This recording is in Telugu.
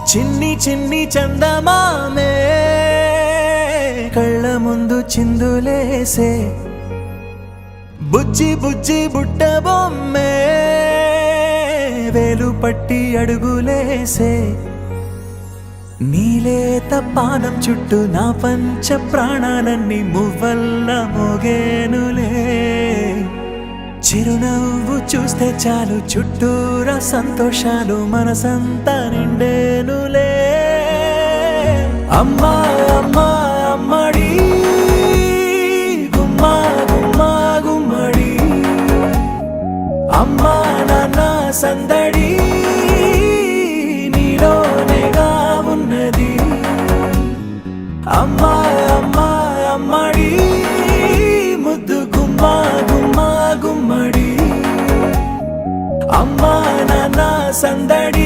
చిన్ని చిన్ని చందమామే కళ్ళ ముందు చిందులేసే బుజ్జి బుజ్జి బుట్ట బొమ్మే వేలు పట్టి అడుగులేసే నీలేత పానం చుట్టూ నా పంచ ప్రాణాలన్నీ మువ్వల్ల మోగేనులే చిరునవ్వు చూస్తే చాలు చుట్టూరా సంతోషాలు మనసంతా నిండేనులే అమ్మా అమ్మా అమ్మడి గుమ్మా గుమ్మా గుమ్మడి అమ్మా నాన్న సందడి నీలోనేగా ఉన్నది అమ్మా అమ్మా అమ్మడి ముద్దు గుమ్మా గుమ్మా గుమ్మడి అమ్మా నాన్న సందడి